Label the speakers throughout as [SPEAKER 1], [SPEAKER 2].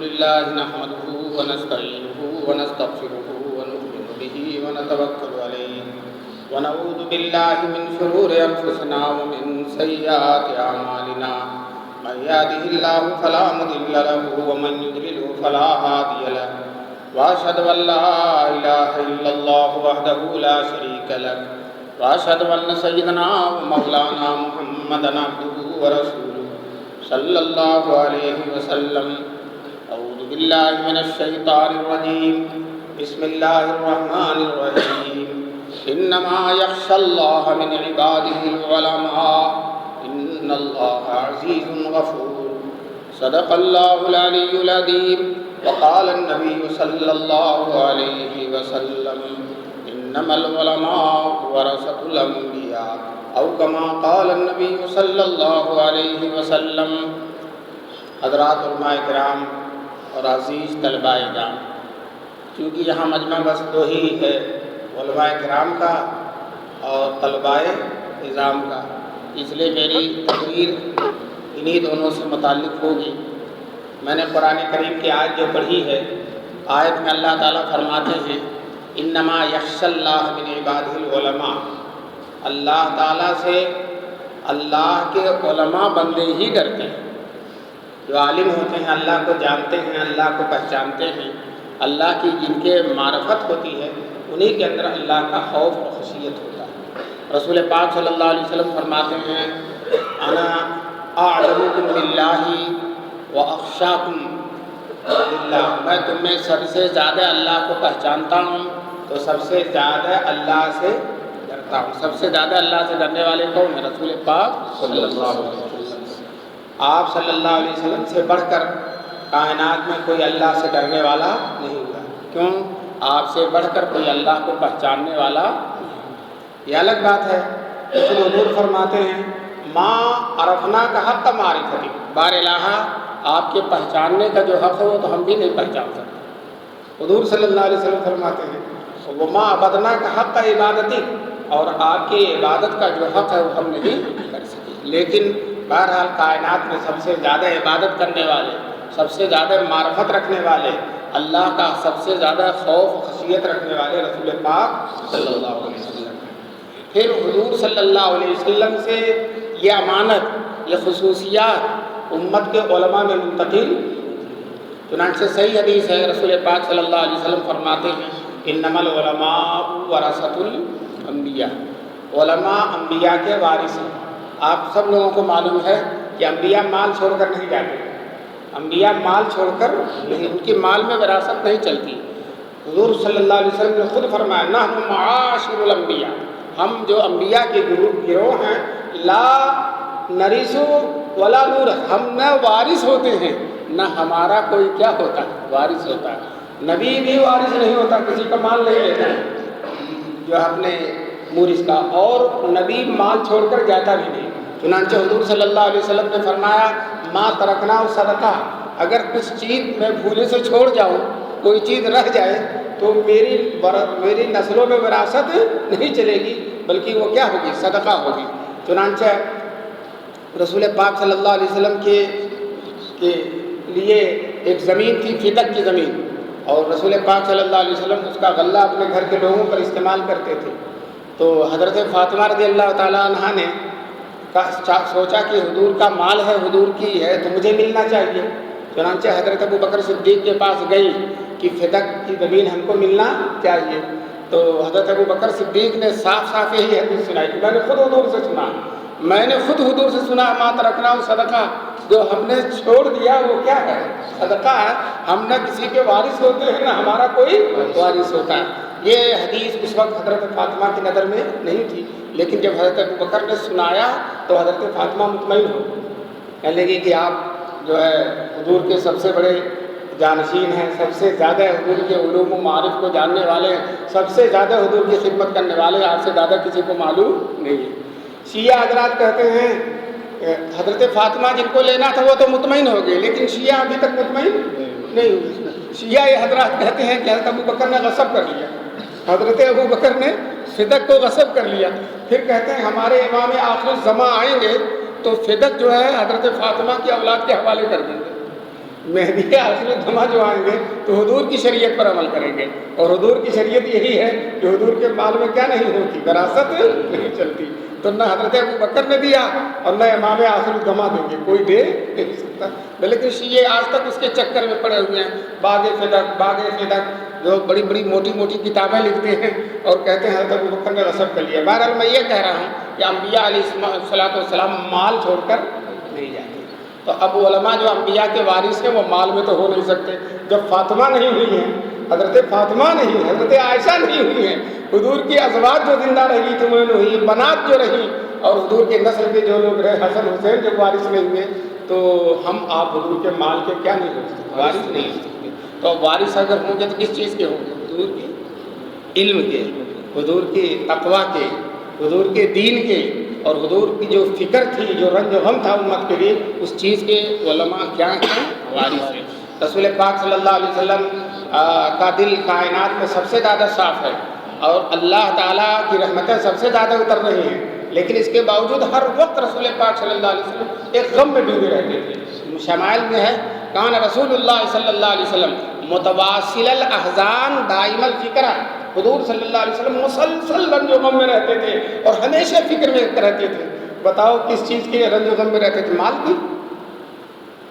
[SPEAKER 1] لله نحمده ونستعينه ونستغفره ونؤمن به ونتوكل عليه ونعوذ بالله من شرور أنفسنا ومن سيئات أعمالنا من يهده الله فلا مضل له ومن يضلل فلا هادي له وأشهد أن لا إله إلا الله وحده لا شريك له وأشهد أن سيدنا ومولانا محمدا عبده ورسوله صلى الله عليه وسلم. أعوذ بالله من الشيطان الرجيم. بسم الله الرحمن الرحيم. إنما يخشى الله من عباده العلماء إن الله عزيز غفور. صدق الله العلي العظيم. وقال النبي صلى الله عليه وسلم إنما العلماء ورثة الأنبياء أو كما قال النبي صلی اللہ علیہ وسلم. حضرات علماء کرام اور عزیز طلباء کرام، چونکہ یہاں مجمع بس دو ہی ہے، علماء کرام کا اور طلباء نظام کا، اس لیے میری تقریر انہی دونوں سے متعلق ہوگی. میں نے قرآن کریم کی آیت جو پڑھی ہے، آیت میں اللہ تعالیٰ فرماتے ہیں انما یخشی اللہ من عبادہ العلماء. اللہ تعالیٰ سے اللہ کے علماء بندے ہی ڈرتے ہیں، جو عالم ہوتے ہیں، اللہ کو جانتے ہیں، اللہ کو پہچانتے ہیں، اللہ کی جن کے معرفت ہوتی ہے، انہی کے اندر اللہ کا خوف اور خشیت ہوتا ہے. رسول پاک صلی اللہ علیہ وسلم فرماتے ہیں انا اعلمکم باللہ واخشاکم للہ. میں تم میں سب سے زیادہ اللہ کو پہچانتا ہوں تو سب سے زیادہ اللہ سے ڈرتا ہوں. سب سے زیادہ اللہ سے ڈرنے والے کون ہیں؟ رسول پاک صلی اللہ علیہ وسلم. آپ صلی اللہ علیہ وسلم سے بڑھ کر کائنات میں کوئی اللہ سے ڈرنے والا نہیں ہوا. کیوں؟ آپ سے بڑھ کر کوئی اللہ کو پہچاننے والا نہیں. یہ الگ بات ہے. اس میں حضور فرماتے ہیں ماں عرفنا کا حق معرفتی. بار الہ آپ کے پہچاننے کا جو حق ہے وہ تو ہم بھی نہیں پہچان سکتے. حضور صلی اللہ علیہ وسلم فرماتے ہیں وہ ماں عبدنا کا حق عبادتی، اور آپ کی عبادت کا جو حق ہے وہ ہم نہیں کر سکے. لیکن بہرحال کائنات میں سب سے زیادہ عبادت کرنے والے، سب سے زیادہ معرفت رکھنے والے، اللہ کا سب سے زیادہ خوف و خشیت رکھنے والے رسول پاک صلی اللہ علیہ وسلم. پھر حضور صلی اللہ علیہ وسلم سے یہ امانت، یہ خصوصیات امت کے علماء میں منتقل. چنانچہ صحیح حدیث ہے، رسول پاک صلی اللہ علیہ وسلم فرماتے ہیں انما العلماء ورثۃ الانبیاء. علماء انبیاء کے وارث ہیں. آپ سب لوگوں کو معلوم ہے کہ انبیاء مال چھوڑ کر نہیں جاتے. انبیاء مال چھوڑ کر نہیں، ان کی مال میں وراثت نہیں چلتی. حضور صلی اللہ علیہ وسلم نے خود فرمایا نحن معاشر الانبیاء. ہم جو انبیاء کے گروہ ہیں لا نرث ولا نورث. ہم نہ وارث ہوتے ہیں نہ ہمارا کوئی کیا ہوتا ہے، وارث ہوتا ہے. نبی بھی وارث نہیں ہوتا، کسی کا مال نہیں لیتا ہے جو اپنے مورث کا، اور نبی مال چھوڑ کر جاتا بھی نہیں. چنانچہ حضور صلی اللہ علیہ وسلم نے فرمایا ما ترکنا صدقہ. اگر کچھ چیز میں بھولے سے چھوڑ جاؤں، کوئی چیز رہ جائے تو میری نسلوں میں وراثت نہیں چلے گی، بلکہ وہ کیا ہوگی؟ صدقہ ہوگی. چنانچہ رسول پاک صلی اللہ علیہ وسلم کے لیے ایک زمین تھی، فدق کی زمین، اور رسول پاک صلی اللہ علیہ وسلم اس کا غلہ اپنے گھر کے لوگوں پر استعمال کرتے تھے. تو حضرت فاطمہ رضی اللہ تعالیٰ عنہ نے سوچا کہ حضور کا مال ہے، حضور کی ہے تو مجھے ملنا چاہیے. چنانچہ حضرت ابو بکر صدیق کے پاس گئی کہ فدق کی زمین ہم کو ملنا چاہیے. تو حضرت ابو بکر صدیق نے صاف صاف یہی حدیث سنائی کہ میں نے خود حضور سے سنا، ما ترکنا صدقہ. جو ہم نے چھوڑ دیا وہ کیا ہے؟ صدقہ ہے. ہم نہ کسی کے وارث ہوتے ہیں نہ ہمارا کوئی وارث ہوتا ہے. یہ حدیث اس وقت حضرت فاطمہ کی نظر میں نہیں تھی، لیکن جب حضرت ابو بکر نے سنایا تو حضرت فاطمہ مطمئن ہو، کہنے لگی کہ آپ جو ہے حضور کے سب سے بڑے جانشین ہیں، سب سے زیادہ حضور کے علوم و معارف کو جاننے والے ہیں، سب سے زیادہ حضور کی خدمت کرنے والے، آپ سے زیادہ کسی کو معلوم نہیں ہے. شیعہ حضرات کہتے ہیں حضرت فاطمہ جن کو لینا تھا وہ تو مطمئن ہو گئے، لیکن شیعہ ابھی تک مطمئن نہیں ہوئے. شیعہ یہ حضرات کہتے ہیں کہ حضرت ابو بکر نے غصب کر لیا، حضرت ابو بکر نے فدق کو غصب کر لیا. پھر کہتے ہیں ہمارے امام آخر الزماں آئیں گے تو فدق جو ہے حضرت فاطمہ کی اولاد کے حوالے کر دیں گے. مہدی آخر الزماں جو آئیں گے تو حضور کی شریعت پر عمل کریں گے، اور حضور کی شریعت یہی ہے کہ حضور کے مال میں کیا نہیں ہوتی، وراثت نہیں چلتی۔ تو نہ حضرت ابوبکر نے دیا اور نہ امام آخر الزماں دیں گے، کوئی دے نہیں سکتا۔ لیکن شیعہ آج تک اس کے چکر میں پڑے ہوئے ہیں، باغ فدق جو بڑی بڑی موٹی موٹی کتابیں لکھتے ہیں اور کہتے ہیں حضرت ابوبکر نے غصب کر لیا۔ بہرحال میں یہ کہہ رہا ہوں کہ انبیاء علیہ الصلوۃ والسلام مال چھوڑ کر نہیں جاتے۔ تو اب علماء جو انبیاء کے وارث ہیں وہ مال میں تو ہو نہیں سکتے۔ جب فاطمہ نہیں ہوئی ہیں، حضرت فاطمہ نہیں، حضرت عائشہ نہیں ہوئی ہیں، حضور کی ازواج جو زندہ رہی تھی وہ ہوئی، بنات جو رہی، اور حضور کے نسل کے جو لوگ رہے حسن حسین جب وارث نہیں ہوئے، تو ہم آپ حضور کے مال کے کیا نہیں ہو سکتے، وارث نہیں ہو سکتے۔ تو وارث اگر ہوں گے تو کس چیز کے ہوں گے؟ حضور کے علم کے، حضور کے تقویٰ کے، حضور کے دین کے، اور حضور کی جو فکر تھی، جو رنج و غم تھا امت کے لیے، اس چیز کے علماء کیا ہیں؟ وارث ہیں۔ رسول پاک صلی اللہ علیہ وسلم کا دل کائنات میں سب سے زیادہ صاف ہے، اور اللہ تعالیٰ کی رحمتیں سب سے زیادہ اتر رہی ہیں، لیکن اس کے باوجود ہر وقت رسول پاک صلی اللہ علیہ وسلم ایک غم میں ڈوبے رہتے تھے۔ شمائل میں ہے کان رسول اللہ صلی اللہ علیہ وسلم متواصل الاحزان دائم الفکرہ، حضور صلی اللہ علیہ وسلم مسلسل رنج و غم میں رہتے تھے اور ہمیشہ فکر میں رہتے تھے۔ بتاؤ کس چیز کے رنج و غم میں رہتے تھے؟ مال کی؟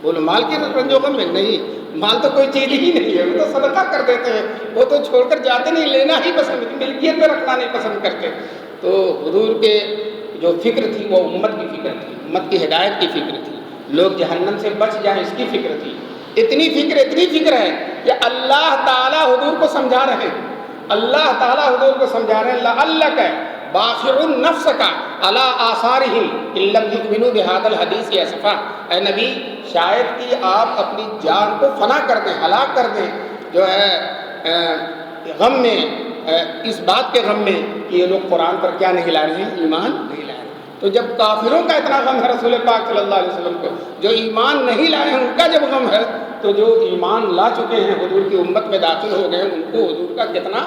[SPEAKER 1] بولو مال کی رنج و غم میں؟ نہیں، مال تو کوئی چیز ہی نہیں ہے، وہ تو صدقہ کر دیتے ہیں، وہ تو چھوڑ کر جاتے نہیں، لینا ہی پسند، ملکیت میں رکھنا نہیں پسند کرتے۔ تو حضور کے جو فکر تھی وہ امت کی فکر تھی، امت کی ہدایت کی فکر تھی، لوگ جہنم سے بچ جائیں اس کی فکر تھی۔ اتنی فکر ہے کہ اللہ تعالیٰ حضور کو سمجھا رہے ہیں، اللہ تعالیٰ حضور کو سمجھا رہے ہیں لعلک باخع نفسک علی آثارہم ان لم یؤمنوا بہذا الحدیث اسفا، اے نبی شاید کہ آپ اپنی جان کو فنا کر دیں، ہلاک کر دیں، جو ہے غم میں، اس بات کے غم میں کہ یہ لوگ قرآن پر کیا نہیں لا رہے ہیں، ایمان نہیں لا رہے ہیں۔ تو جب کافروں کا اتنا غم ہے رسول پاک صلی اللہ علیہ وسلم کو، جو ایمان نہیں لائے ہیں ان کا جب غم ہے، تو جو ایمان لا چکے ہیں حضور کی امت میں داخل ہو گئے ہیں، ان کو حضور کا کتنا،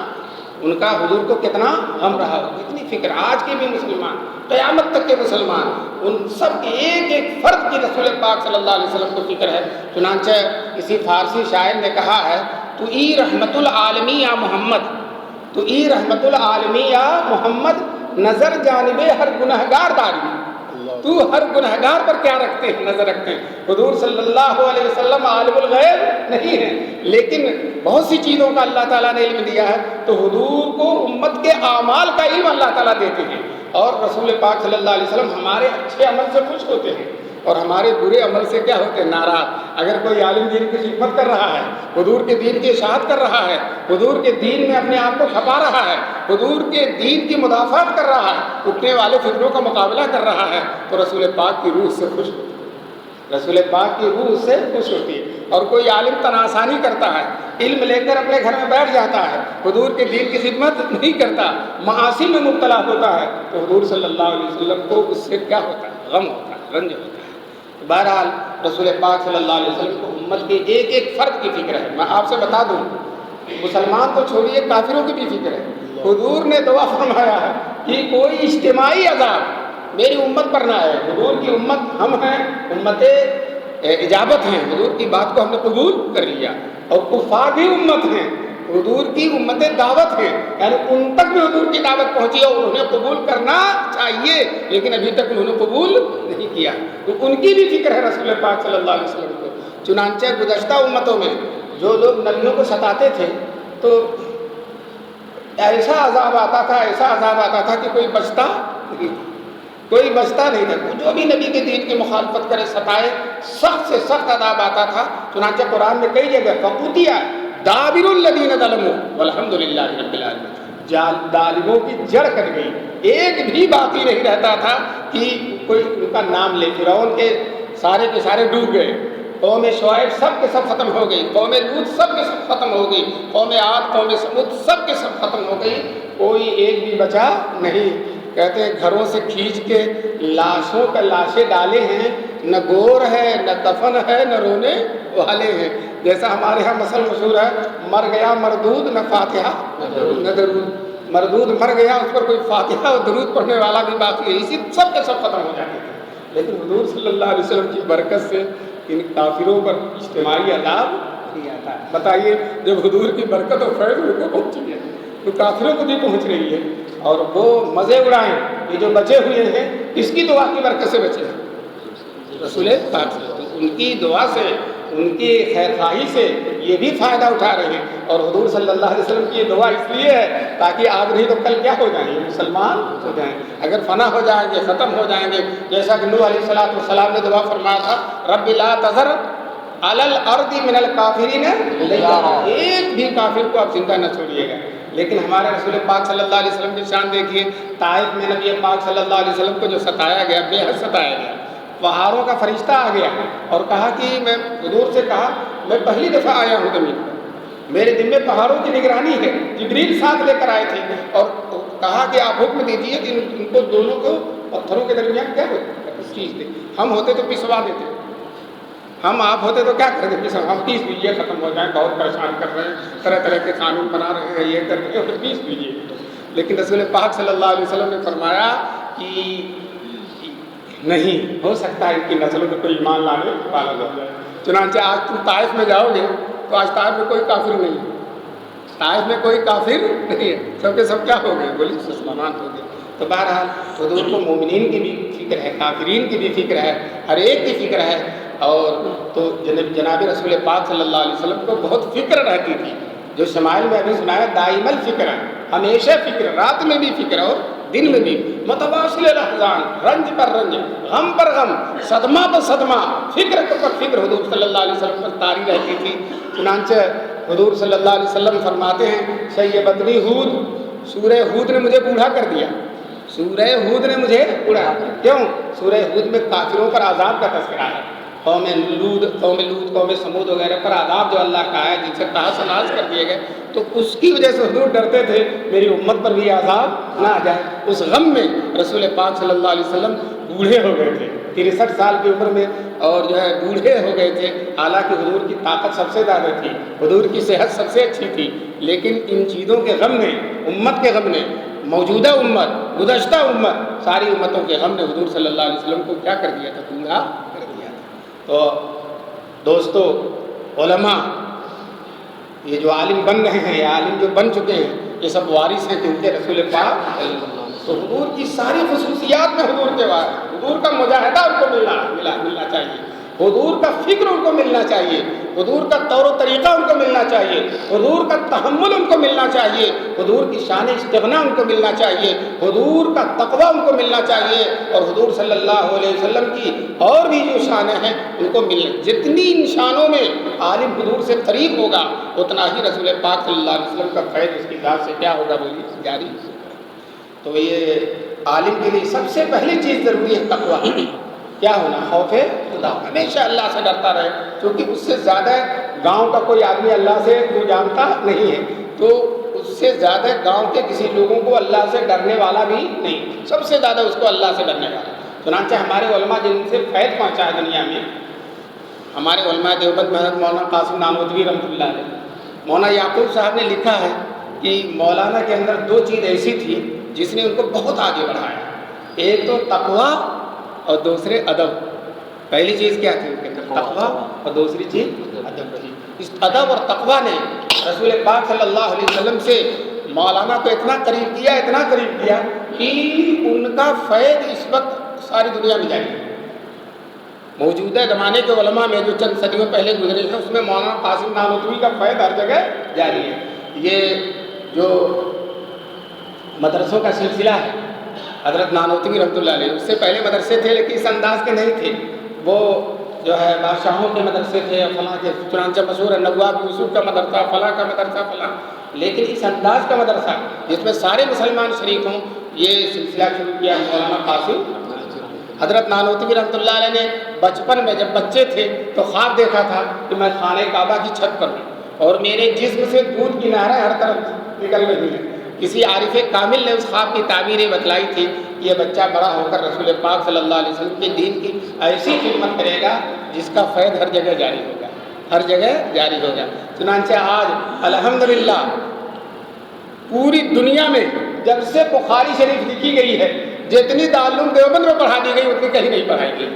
[SPEAKER 1] ان کا حضور کو کتنا غم رہا ہو، کتنی فکر۔ آج کے بھی مسلمان، قیامت تک کے مسلمان، ان سب کے ایک ایک فرد کی رسول پاک صلی اللہ علیہ وسلم کو فکر ہے۔ چنانچہ کسی فارسی شاعر نے کہا ہے، تو ای رحمت العالمی یا محمد، تو ای رحمت العالمی یا محمد، نظر جانب ہر گنہگار داری، تو ہر گنہگار پر کیا رکھتے ہیں؟ نظر رکھتے ہیں۔ حضور صلی اللہ علیہ وسلم عالم الغیب نہیں ہے، لیکن بہت سی چیزوں کا اللہ تعالیٰ نے علم دیا ہے، تو حضور کو امت کے اعمال کا علم اللہ تعالیٰ دیتے ہیں، اور رسول پاک صلی اللہ علیہ وسلم ہمارے اچھے عمل سے خوش ہوتے ہیں اور ہمارے برے عمل سے کیا ہوتے ہیں؟ ناراض۔ اگر کوئی عالم دین کی خدمت کر رہا ہے، حضور کے دین کی اشاعت کر رہا ہے، حضور کے دین میں اپنے آپ کو کھپا رہا ہے، حضور کے دین کی مدافعت کر رہا ہے، اٹھنے والے فتنوں کا مقابلہ کر رہا ہے، تو رسول پاک کی روح سے خوش ہوتی ہے، رسول پاک کی روح سے خوش ہوتی ہے۔ اور کوئی عالم تناسانی کرتا ہے، علم لے کر اپنے گھر میں بیٹھ جاتا ہے، حضور کے دین کی خدمت نہیں کرتا، معاصی میں مبتلا ہوتا ہے، تو حضور صلی اللہ علیہ وسلم کو اس سے کیا ہوتا ہے؟ غم ہوتا ہے، رنج ہوتا ہے۔ بہرحال رسول پاک صلی اللہ علیہ وسلم کو امت کے ایک ایک فرد کی فکر ہے۔ میں آپ سے بتا دوں، مسلمان تو چھوڑیے، کافروں کی بھی فکر ہے۔ حضور نے دعا فرمایا ہے کہ کوئی اجتماعی عذاب میری امت پر نہ آئے۔ حضور کی امت ہم ہیں، امت اجابت ہیں، حضور کی بات کو ہم نے قبول کر لیا، اور کفار بھی امت ہیں، حضور کی امت دعوت ہے، یعنی ان تک بھی حضور کی دعوت پہنچی اور انہیں قبول کرنا چاہیے، لیکن ابھی تک انہوں نے قبول نہیں کیا، تو ان کی بھی فکر ہے رسول پاک صلی اللہ علیہ وسلم کو۔ چنانچہ گزشتہ امتوں میں جو لوگ نبیوں کو ستاتے تھے، تو ایسا عذاب آتا تھا کہ کوئی بچتا نہیں تھا، جو بھی نبی کے دین کی مخالفت کرے، ستائے، سخت سے سخت عذاب آتا تھا۔ چنانچہ قرآن میں کئی جگہ فقطع دابر الذین ظلموا والحمد للہ رب العالمین، ظالموں کی جڑ کٹ گئی، ایک بھی باقی نہیں رہتا تھا کہ کوئی ان کا نام لے۔ فرعون کے سارے ڈوب گئے، قوم شعیب سب کے سب ختم ہو گئی، قوم لوط سب کے سب ختم ہو گئی، قوم عاد، قوم سمود سب کے سب ختم ہو گئی، کوئی ایک بھی بچا نہیں۔ کہتے ہیں گھروں سے کھینچ کے لاشیں ڈالے ہیں، نہ گور ہے، نہ دفن ہے، نہ رونے والے ہیں۔ جیسا ہمارے ہاں مثل مشہور ہے، مر گیا مردود نہ فاتحہ نہ درود، مردود مر گیا، اس پر کوئی فاتحہ اور درود پڑھنے والا بھی باقی ہے، اسی سب کے سب ختم ہو جاتے تھے۔ لیکن حضور صلی اللہ علیہ وسلم کی برکت سے ان کافروں پر اجتماعی عذاب نہیں آتا ہے۔ بتائیے جب حضور کی برکت و فیض ان کو پہنچی ہے تو کافروں کو بھی پہنچ رہی ہے، اور وہ مزے اڑائیں، یہ جو بچے ہوئے ہیں کس کی دعا کی برکت سے بچے ہیں؟ رسول پاک صلی اللہ علیہ وسلم ان کی دعا سے، ان کی خیر خواہی سے یہ بھی فائدہ اٹھا رہے ہیں۔ اور حضور صلی اللہ علیہ وسلم کی یہ دعا اس لیے ہے تاکہ آج نہیں تو کل کیا ہو جائیں گے؟ مسلمان ہو جائیں، اگر فنا ہو جائیں گے، ختم ہو جائیں گے، جیسا کہ نوح علیہ السلام نے دعا فرمایا تھا، رب لا تذر علی الارض من الکافرین ایک بھی کافر کو آپ زندہ نہ چھوڑیے گا۔ لیکن ہمارے رسول پاک صلی اللہ علیہ وسلم کی شان دیکھیے، طائف میں نبی پاک صلی اللہ علیہ وسلم کو جو ستایا گیا، بے حد ستایا گیا، پہاڑوں کا فرشتہ آ گیا اور کہا کہ میں حضور سے کہا میں پہلی دفعہ آیا ہوں زمین پر، میرے دل میں پہاڑوں کی نگرانی ہے، جبریل ساتھ لے کر آئے تھے، اور کہا کہ آپ حکم دیجیے کہ ان کو دونوں کو پتھروں کے درمیان کیا چیز دے، ہم ہوتے تو پسوا دیتے، ہم آپ ہوتے تو کیا کرتے، ہم پیس دیجیے ختم ہو جائیں، بہت پریشان کر رہے ہیں، طرح طرح کے قانون بنا رہے ہیں، یہ کر رہے ہیں، پیس دیجیے۔ لیکن رسول پاک صلی اللہ علیہ وسلم نے فرمایا کہ نہیں ہو سکتا ہے ان کی نسلوں میں کوئی ایمان لانے والا ہو جائے۔ چنانچہ آج تم طائف میں جاؤ گے تو آج طائف میں کوئی کافر نہیں ہے، طائف میں کوئی کافر نہیں ہے، سب کے سب کیا ہو گئے؟ بولی مسلمان ہو گئے۔ تو بہرحال حضور کو مومنین کی بھی فکر ہے، کافرین کی بھی فکر ہے، ہر ایک کی فکر ہے، اور تو جناب رسول پاک صلی اللہ علیہ وسلم کو بہت فکر رہتی تھی، جو شمائل میں ابھی سنایا، دائم الفکر ہے، ہمیشہ فکر، رات میں بھی فکر اور دن میں بھی، متواصل الاحزان، رنج پر رنج، غم پر غم، صدمہ پر صدمہ، فکر پر فکر حضور صلی اللہ علیہ وسلم پر طاری رہتی تھی۔ چنانچہ حضور صلی اللہ علیہ وسلم فرماتے ہیں، شیبتنی ہود، سورہ ہود نے مجھے بوڑھا کر دیا، سورہ ہود نے مجھے بوڑھا، کیوں؟ سورہ ہود میں کافروں پر عذاب کا تذکرہ ہے، قوم لوط، قوم سمود وغیرہ پر عذاب جو اللہ کا ہے، جن سے تحس و نحس کر دیے گئے، تو اس کی وجہ سے حضور ڈرتے تھے میری امت پر بھی عذاب نہ آ جائے۔ اس غم میں رسول پاک صلی اللہ علیہ وسلم بوڑھے ہو گئے تھے، 63 سال کی عمر میں، اور جو ہے بوڑھے ہو گئے تھے، حالانکہ حضور کی طاقت سب سے زیادہ تھی، حضور کی صحت سب سے اچھی تھی، لیکن ان چیزوں کے غم نے، امت کے غم نے، موجودہ امت، گزشتہ امت، ساری امتوں کے غم نے حضور صلی اللہ علیہ وسلم کو کیا کر دیا تھا؟ بوڑھا کر دیا تھا۔ تو دوستو، علماء یہ جو عالم بن رہے ہیں، یا عالم جو بن چکے ہیں، یہ سب وارث ہیں کیونکہ رسول پاک تو حضور کی ساری خصوصیات میں حضور کے وارث، حضور کا مجاہدہ ان کو ملنا چاہیے، حضور کا فکر ان کو ملنا چاہیے، حضور کا طور و طریقہ ان کو ملنا چاہیے، حضور کا تحمل ان کو ملنا چاہیے، حضور کی شان استغنا ان کو ملنا چاہیے، حضور کا تقوی ان کو ملنا چاہیے، اور حضور صلی اللہ علیہ وسلم کی اور بھی جو شانیں ہیں ان کو ملنا، جتنی ان شانوں میں عالم حضور سے قریب ہوگا اتنا ہی رسول پاک صلی اللہ علیہ وسلم کا فیض اس کی ذات سے کیا ہوگا؟ بولیے جاری۔ تو یہ عالم کے لیے سب سے پہلی چیز ضروری ہے تقوی، کیا ہونا؟ خوف خدا، ہمیشہ اللہ سے ڈرتا رہے، کیونکہ اس سے زیادہ گاؤں کا کوئی آدمی اللہ سے جو جانتا نہیں ہے، تو اس سے زیادہ گاؤں کے کسی لوگوں کو اللہ سے ڈرنے والا بھی نہیں، سب سے زیادہ اس کو اللہ سے ڈرنے والا۔ چنانچہ ہمارے علماء جن سے فیض پہنچا ہے دنیا میں، ہمارے علماء دیوبند میں حضرت مولانا قاسم نانوتوی رحمۃ اللہ علیہ، مولانا یعقوب صاحب نے لکھا ہے کہ مولانا کے اندر 2 چیز ایسی تھی جس نے ان کو بہت آگے بڑھایا، ایک تو تقوی اور دوسرے ادب۔ پہلی چیز کیا تھی ان کے اندر؟ تقوی، اور دوسری چیز ادب تھی۔ اس ادب اور تقوی نے رسول پاک صلی اللہ علیہ وسلم سے مولانا کو اتنا قریب کیا، اتنا قریب کیا کہ ان کا فیض اس وقت ساری دنیا میں جاری ہے۔ موجودہ زمانے کے علماء میں جو چند صدیوں پہلے گزرے ہیں، اس میں مولانا قاسم نانوتوی کا فیض ہر جگہ جاری ہے۔ یہ جو مدرسوں کا سلسلہ ہے، حضرت نانوتوی رحمۃ اللہ علیہ، اس سے پہلے مدرسے تھے لیکن اس انداز کے نہیں تھے، وہ جو ہے بادشاہوں کے مدرسے تھے، فلاں کے، چنانچہ مشہور ہے نواب یوسف کا مدرسہ، فلاں کا مدرسہ، فلاں، لیکن اس انداز کا مدرسہ جس میں سارے مسلمان شریک ہوں، یہ سلسلہ شروع کیا مولانا قاسم۔ حضرت نانوتوی رحمۃ اللہ علیہ نے بچپن میں جب بچے تھے تو خواب دیکھا تھا کہ میں خانہ کعبہ کی چھت پر ہوں اور میرے جسم سے دودھ کی نہریں ہر طرف نکل رہی ہیں۔ کسی عارف کامل نے اس خواب کی تعبیریں بتلائی تھی، یہ بچہ بڑا ہو کر رسول پاک صلی اللہ علیہ وسلم کے دین کی ایسی خدمت کرے گا جس کا فیض ہر جگہ جاری ہوگا، ہر جگہ جاری ہوگا۔ چنانچہ آج الحمدللہ پوری دنیا میں جب سے بخاری شریف لکھی گئی ہے، جتنی دارالعلوم دیوبند میں پڑھا دی گئی اتنی کہیں نہیں پڑھائی گئی۔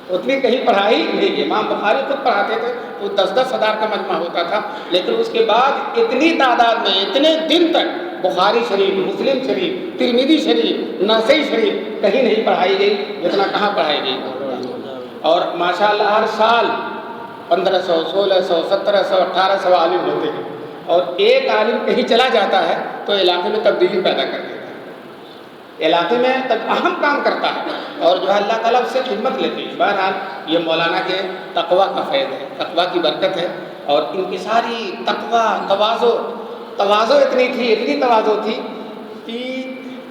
[SPEAKER 1] اتنی کہیں پڑھائی نہیں. امام بخاری خود پڑھاتے تھے تو 10-10 ہزار کا مجمع ہوتا تھا، لیکن اس کے بعد اتنی تعداد میں اتنے دن تک بخاری شریف، مسلم شریف، ترمذی شریف، نسائی شریف کہیں نہیں پڑھائی گئی جتنا کہاں پڑھائی گئی. اور ماشاءاللہ ہر سال 1500، 1600، 1700، 1800 عالم ہوتے ہیں، اور ایک عالم کہیں چلا جاتا ہے تو علاقے میں تبدیلی پیدا کر دیتا ہے، علاقے میں اہم کام کرتا ہے، اور جو ہے اللہ تعالیٰ اس سے خدمت لیتے ہیں. بہرحال یہ مولانا کے تقویٰ کا فیض ہے، تقویٰ کی برکت ہے، اور ان کی ساری تقویٰ، تواضع اتنی تواضع تھی کہ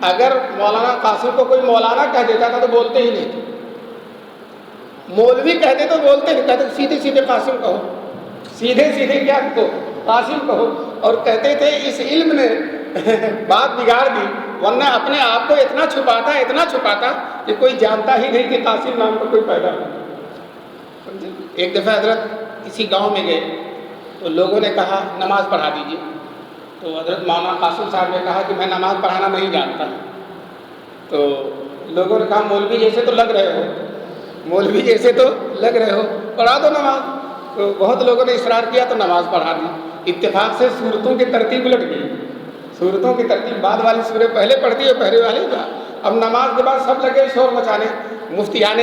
[SPEAKER 1] اگر مولانا قاسم کو کوئی مولانا کہہ دیتا تھا تو بولتے ہی نہیں تھے. مولوی کہتے تو بولتے نہیں، کہتے سیدھے سیدھے قاسم کہو، سیدھے سیدھے کیا کہو، قاسم کہو. اور کہتے تھے اس علم نے بات بگاڑ دی، ورنہ اپنے آپ کو اتنا چھپاتا کہ کوئی جانتا ہی نہیں کہ قاسم نام کا کوئی پیدا ہو. ایک دفعہ حضرت کسی گاؤں میں گئے تو لوگوں نے کہا نماز پڑھا دیجیے. تو حضرت مولانا قاسم صاحب نے کہا کہ میں نماز پڑھانا نہیں جانتا. تو لوگوں نے کہا مولوی جیسے تو لگ رہے ہو، پڑھا دو نماز. تو بہت لوگوں نے اصرار کیا تو نماز پڑھا دی. اتفاق سے صورتوں کی ترتیب الٹ گئی، صورتوں کی ترتیب بعد والی سوریں پہلے پڑھتی ہے، پہلے والی کا. اب نماز کے بعد سب لگے شور مچانے، مفتیان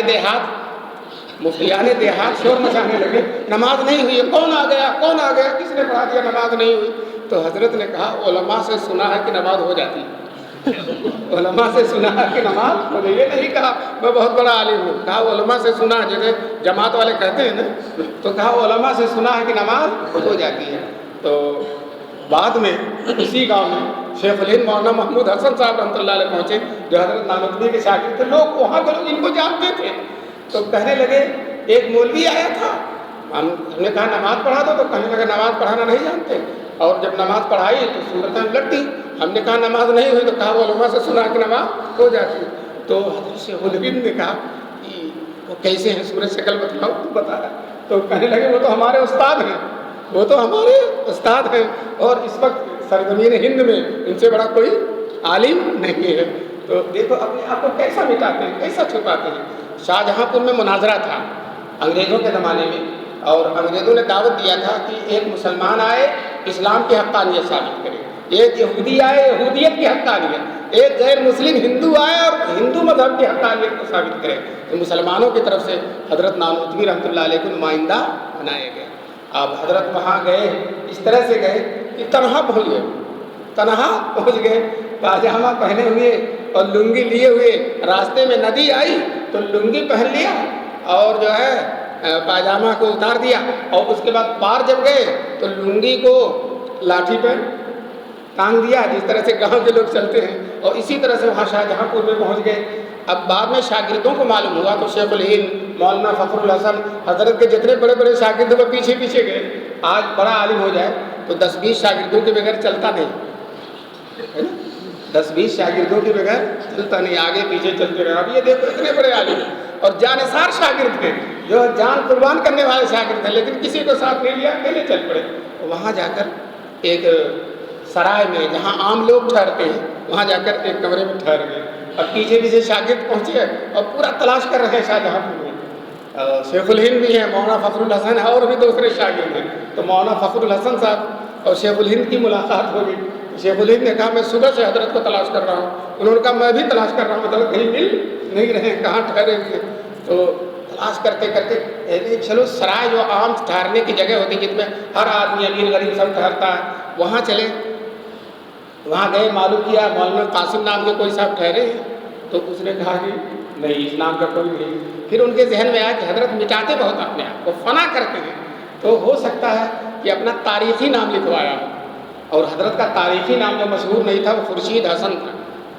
[SPEAKER 1] دیہات شور مچانے لگے، نماز نہیں ہوئی، کون آ گیا، کس نے پڑھا دیا، نماز نہیں ہوئی. تو حضرت نے کہا علماء سے سنا ہے کہ نماز ہو جاتی ہے، علماء سے سنا ہے کہ نماز ہو جاتی ہے. یہ نہیں کہا میں بہت بڑا عالم ہوں، کہا علماء سے سنا ہے، جیسے جماعت والے کہتے ہیں نا، تو کہا علماء سے سنا ہے کہ نماز ہو جاتی ہے. تو بعد میں اسی گاؤں میں شیخ الہند مولانا محمود حسن صاحب رحمۃ اللہ علیہ پہنچے، جو حضرت نانوتوی کے شاگرد تھے. لوگ وہاں کے لوگ ان کو جانتے تھے. تو کہنے لگے ایک مولوی آیا تھا، ہم نے کہا نماز پڑھا دو، تو کہنے لگے نماز پڑھانا نہیں جانتے. اور جب نماز پڑھائی تو صورتیں الٹ دی. ہم نے کہا نماز نہیں ہوئی، تو کہا وہ علماء سے سنا کہ نماز ہو جاتی ہے. تو حضرت شیخ الہند نے کہا کہ وہ کیسے ہیں، سورج شکل بتلاؤ. تو بتایا. تو کہنے لگے وہ تو ہمارے استاد ہیں، اور اس وقت سرزمین ہند میں ان سے بڑا کوئی عالم نہیں ہے. تو دیکھو اپنے آپ کو کیسا مٹاتے ہیں، کیسا چھپاتے ہیں. شاہجہاں پور میں مناظرہ تھا انگریزوں کے زمانے میں، اور انگریزوں نے دعوت دیا تھا کہ ایک مسلمان آئے اسلام کی حقانیت ثابت کرے، ایک یہودی آئے یہودیت کی حقانیت، ایک غیر مسلم ہندو آئے اور ہندو مذہب کی حقانیت کو ثابت کرے. تو مسلمانوں کی طرف سے حضرت نانوتوی رحمۃ اللہ علیہ کو نمائندہ بنائے گئے. اب حضرت وہاں گئے، اس طرح سے گئے کہ تنہا پہنچ گئے، پاجامہ پہنے ہوئے اور لنگی لیے ہوئے. راستے میں ندی آئی تو لنگی پہن لیا اور جو ہے پاجامہ کو اتار دیا، اور اس کے بعد پار جب گئے تو لنگی کو لاٹھی پہ ٹانگ دیا، جس طرح سے گاؤں کے لوگ چلتے ہیں. اور اسی طرح سے وہاں شاہجہاں پور میں پہنچ گئے. اب بعد میں شاگردوں کو معلوم ہوا تو شیخ الہند، مولانا فخر الحسن، حضرت کے جتنے بڑے بڑے شاگرد وہ پیچھے گئے. آج بڑا عالم ہو جائے تو 10-20 شاگردوں کے بغیر چلتا نہیں ہے نا، 10-20 شاگردوں کے بغیر چلتا نہیں، آگے پیچھے چلتے رہے. اب یہ دیکھو اتنے بڑے عالم اور جانثار شاگرد تھے، جو جان قربان کرنے والے شاگرد تھے، لیکن کسی کو ساتھ نہیں لیا، اکیلے چل پڑے. وہاں جا کر ایک سرائے میں جہاں عام لوگ ٹھہرتے ہیں، وہاں جا کر ایک کمرے میں ٹھہر گئے. اب پیچھے شاگرد پہنچے اور پورا تلاش کر رہے ہیں شاہجہاں پور میں. شیخ الہند بھی ہیں، مولانا فخر الحسن ہے، اور بھی دوسرے شاگرد ہیں. تو مولانا فخر الحسن صاحب اور شیخ الہند کی ملاقات ہو گئی. شیخ الہند نے کہا میں صبح سے حضرت کو تلاش کر رہا ہوں. انہوں نے کہا میں بھی تلاش کر رہا ہوں، حضرت کہیں مل نہیں رہے، کہاں ٹھہرے ہوئے. تو تلاش کرتے چلو سرائے جو عام ٹھہرنے کی جگہ ہوتی ہے، جس میں ہر آدمی امیر غریب سب ٹھہرتا ہے، وہاں چلے. وہاں گئے، معلوم کیا مولانا قاسم نام کے کوئی صاحب ٹھہرے ہیں. تو اس نے کہا کہ نہیں، اس نام کا کوئی نہیں. پھر ان کے ذہن میں آیا کہ حضرت مٹاتے بہت اپنے آپ کو، فنا کرتے ہیں، تو ہو سکتا ہے کہ اپنا تاریخی نام لکھوایا ہو. اور حضرت کا تاریخی نام جو مشہور نہیں تھا وہ خورشید حسن تھا.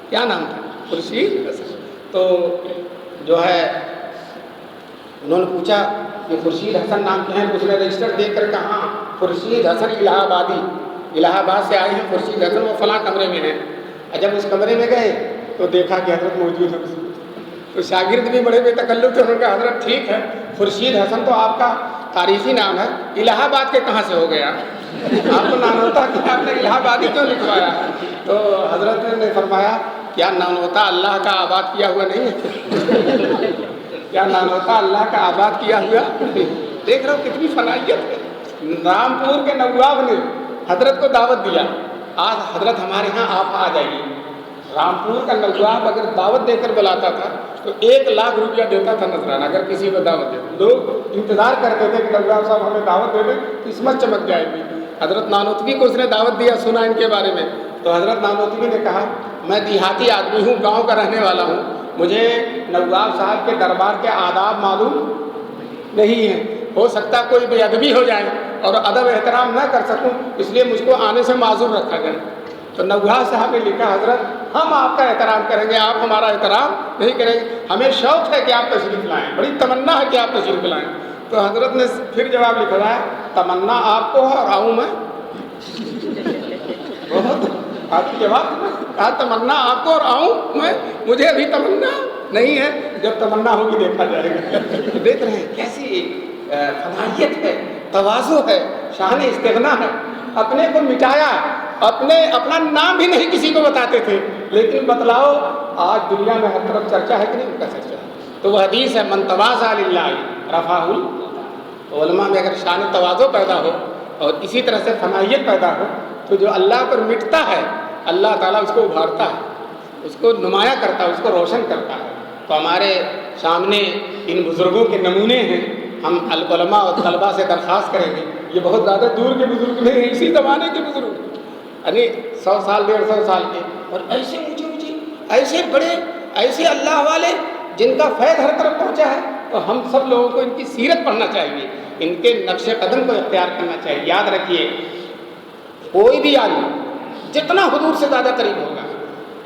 [SPEAKER 1] کیا نام تھا؟ خورشید حسن. تو جو ہے انہوں نے پوچھا کہ خورشید حسن نام کیا ہے. اس نے رجسٹر دیکھ کر کہا خورشید حسن الہ آبادی، الہ آباد سے آئے ہیں خورشید حسن، وہ فلاں کمرے میں ہیں. جب اس کمرے میں گئے تو دیکھا کہ حضرت موجود ہے. تو شاگرد بھی بڑے بے تکلف تھے. انہوں نے کہا حضرت ٹھیک ہے، خورشید حسن تو آپ کا تاریخی نام ہے، الہ آباد کے کہاں سے ہو گیا؟ آپ کو نانوتا کہ آپ نے الہ آبادی کیوں لکھوایا؟ تو حضرت نے فرمایا کیا نانوتا اللہ کا آباد کیا ہوا نہیں ہے؟ کیا نام ہوتا اللہ کا آباد کیا ہوا دیکھ رہا ہوں کتنی فنائیت ہے. رامپور کے نواب نے حضرت کو دعوت دیا, آج حضرت ہمارے ہاں آپ آ جائیے. رامپور کا نواب اگر دعوت دے کر بلاتا تھا تو 1,00,000 روپیہ دیتا تھا نذرانہ, اگر کسی کو دعوت دے. لوگ انتظار کرتے تھے کہ نواب صاحب ہمیں دعوت دے دیں, قسمت چمک جائے گی. حضرت نانوتوی کو اس نے دعوت دیا, سنا ان کے بارے میں, تو حضرت نانوتوی نے کہا میں دیہاتی آدمی ہوں, گاؤں کا رہنے والا ہوں, مجھے نواب صاحب کے دربار کے آداب معلوم نہیں ہیں, ہو سکتا کوئی بے ادبی ہو جائے اور ادب احترام نہ کر سکوں, اس لیے مجھ کو آنے سے معذور رکھا جائے. تو نواب صاحب نے لکھا حضرت ہم آپ کا احترام کریں گے, آپ ہمارا احترام نہیں کریں گے, ہمیں شوق ہے کہ آپ تشریف لائیں, بڑی تمنا ہے کہ آپ تشریف لائیں. تو حضرت نے پھر جواب لکھا ہے تمنا آپ کو ہے اور آؤں میں. بہت آپ کی جواب کہا تمنا آپ کو اور آؤں میں, مجھے ابھی تمنا نہیں ہے, جب تمنا ہوگی دیکھا جائے گا. دیکھ رہے ہیں کیسی فلاحیت ہے, تواضع ہے, شان استغنا ہے. اپنے کو مٹایا, اپنا نام بھی نہیں کسی کو بتاتے تھے, لیکن بتلاؤ آج دنیا میں ہر طرف چرچا ہے کہ نہیں ان کا چرچا. تو وہ حدیث ہے من تواضع للہ رفعہ. علماء میں اگر شان تواضع پیدا ہو اور اسی طرح سے فنائیت پیدا ہو تو جو اللہ پر مٹتا ہے اللہ تعالیٰ اس کو ابھارتا ہے, اس کو نمایاں کرتا ہے, اس کو روشن کرتا ہے. تو ہمارے سامنے ان بزرگوں کے نمونے ہیں. ہم علماء اور طلباء سے درخواست کریں گے, یہ بہت زیادہ دور کے بزرگ نہیں ہیں, اسی زمانے کے بزرگ, یعنی 100 سال 150 سال کے, اور ایسے اونچے ایسے بڑے ایسے اللہ والے جن کا فیض ہر طرف پہنچا ہے. تو ہم سب لوگوں کو ان کی سیرت پڑھنا چاہیے, ان کے نقش قدم کو اختیار کرنا چاہیے. یاد رکھیے کوئی بھی آدمی جتنا حضور سے زیادہ قریب ہوگا,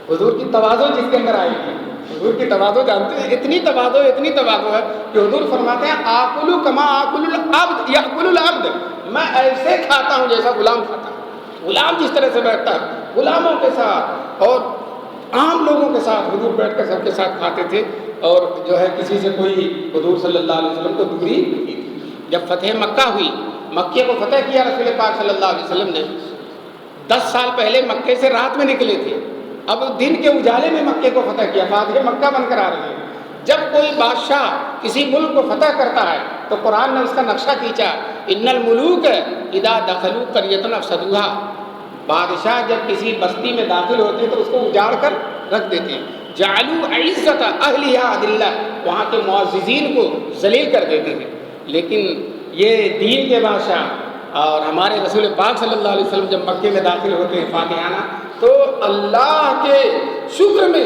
[SPEAKER 1] حضور کی تواضع جس کے اندر آئے گی, حضور کی تواضع جانتے ہیں اتنی تواضع ہے کہ حضور فرماتے ہیں آکل کما آکل العبد یاکل العبد, میں ایسے کھاتا ہوں جیسا غلام کھاتا ہے. غلام جس طرح سے بیٹھتا ہے غلاموں کے ساتھ اور عام لوگوں کے ساتھ حضور بیٹھ کر سب کے ساتھ کھاتے تھے, اور جو ہے کسی سے کوئی حضور صلی اللہ علیہ وسلم کو دوری نہیں تھی. جب فتح مکہ ہوئی, مکے کو فتح کیا رسول پاک صلی اللہ علیہ وسلم نے, 10 سال پہلے مکے سے رات میں نکلے تھے, اب دن کے اجالے میں مکے کو فتح کیا, فاتح مکہ بن کر آ رہے ہیں. جب کوئی بادشاہ کسی ملک کو فتح کرتا ہے تو قرآن نے اس کا نقشہ کھینچا, ان الملوک اذا دخلوا قریۃ افسدوها, بادشاہ جب کسی بستی میں داخل ہوتے تو اس کو اجاڑ کر رکھ دیتے ہیں. جعلوا عزت اہلها اذلہ, وہاں کے معززین کو ذلیل کر دیتے ہیں. لیکن یہ دین کے بادشاہ اور ہمارے رسول پاک صلی اللہ علیہ وسلم جب مکے میں داخل ہوتے ہیں فاتحانہ, تو اللہ کے شکر میں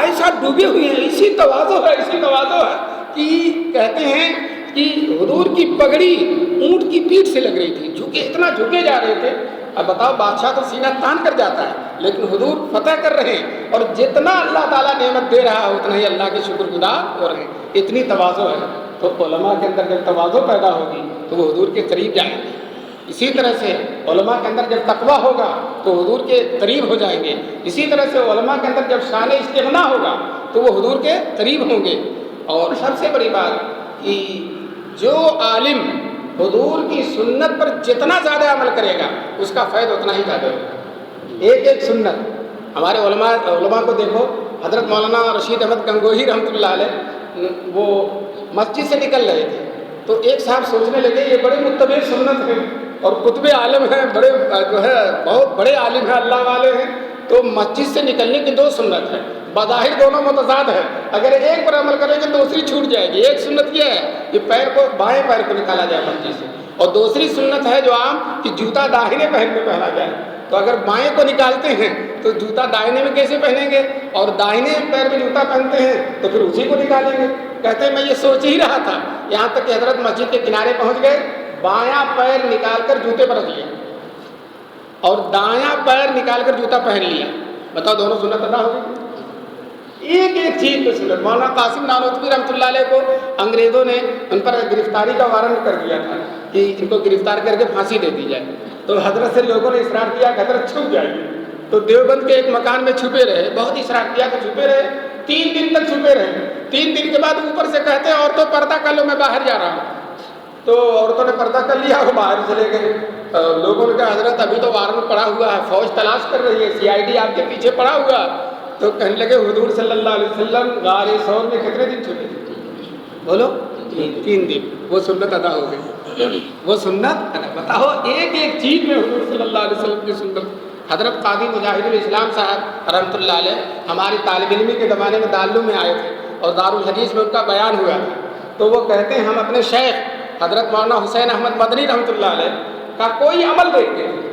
[SPEAKER 1] ایسا ڈوبے ہوئے ہیں, ایسی تواضع ہے کہ کہتے ہیں کہ حضور کی پگڑی اونٹ کی پیٹھ سے لگ رہی تھی, اتنا جھکے جا رہے تھے. اب بتاؤ بادشاہ تو سینہ تان کر جاتا ہے, لیکن حضور فتح کر رہے ہیں, اور جتنا اللہ تعالیٰ نعمت دے رہا ہے اتنا ہی اللہ کے شکر گزار ہو رہے ہیں. اتنی تواضع ہے. تو علماء کے اندر جب تواضع پیدا ہوگی تو وہ حضور کے قریب جائیں گے. اسی طرح سے علماء کے اندر جب تقویٰ ہوگا تو حضور کے قریب ہو جائیں گے. اسی طرح سے علماء کے اندر جب شان استغنا ہوگا تو وہ حضور کے قریب ہوں گے. اور سب سے بڑی بات کہ جو عالم حضور کی سنت پر جتنا زیادہ عمل کرے گا اس کا فیض اتنا ہی زیادہ ہوگا. ایک سنت ہمارے علماء کو دیکھو, حضرت مولانا رشید احمد گنگوہی رحمۃ اللہ علیہ وہ مسجد سے نکل رہے تھے, تو ایک صاحب سوچنے لگے یہ بڑے متبع سنت ہیں اور قطب عالم ہیں, بڑے جو ہے بہت بڑے عالم ہیں, اللہ والے ہیں, تو مسجد سے نکلنے کی 2 سنت ہے. بظاہر دونوں متضاد ہے, اگر ایک پر عمل کریں گے دوسری چھوٹ جائے گی. ایک سنت یہ ہے کہ بائیں پیر کو نکالا جائے مسجد سے, اور دوسری سنت ہے جو عام کہ جوتا داہنے پیر میں پہنا جائے. تو اگر بائیں کو نکالتے ہیں تو جوتا داہنے میں کیسے پہنیں گے, اور داہنے پیر میں جوتا پہنتے ہیں تو پھر اسی کو نکالیں گے. کہتے ہیں میں یہ سوچ ہی رہا تھا, یہاں تک کہ حضرت مسجد کے کنارے پہنچ گئے, بایاں پیر نکال کر جوتے پر رکھ لیا اور دایاں پیر نکال کر جوتا پہن لیا. بتاؤ دونوں سنت ادا ہو گئی. ایک چیز کو سنت. مولانا قاسم نانوتوی رحمۃ اللہ علیہ کو انگریزوں نے ان پر گرفتاری کا وارنٹ کر دیا تھا کہ ان کو گرفتار کر کے پھانسی دے دی جائے. تو حضرت سے لوگوں نے اصرار کیا کہ حضرت چھپ جائیے, تو دیوبند کے ایک مکان میں چھپے رہے, بہت اصرار کیا کہ چھپے رہے, 3 دن تک چھپے رہے. 3 دن کے بعد اوپر سے کہتے ہیں عورتوں پردہ کر لو میں باہر جا رہا ہوں. تو عورتوں نے پردہ کر لیا, وہ باہر چلے گئے. لوگوں نے کہا حضرت ابھی تو وارنٹ پڑا ہوا ہے, فوج تلاش کر رہی ہے, CID آپ کے پیچھے پڑا ہوا. تو کہنے لگے حضور صلی اللہ علیہ وسلم غار ثور میں کتنے دن چھپے تھے؟ بولو 3 دن وہ سنت ادا ہو گئی، وہ سنت ادا۔ بتاؤ ایک ایک چیز میں حضور صلی اللہ علیہ وسلم کی سنت۔ حضرت قاضی مجاہد الاسلام صاحب رحمۃ اللہ علیہ ہماری طالب علمی کے زمانے میں دارالعلوم میں آئے تھے اور دارالحدیث میں ان کا بیان ہوا تھا، تو وہ کہتے ہیں ہم اپنے شیخ حضرت مولانا حسین احمد مدنی رحمۃ اللہ علیہ کا کوئی عمل دیکھتے تھے،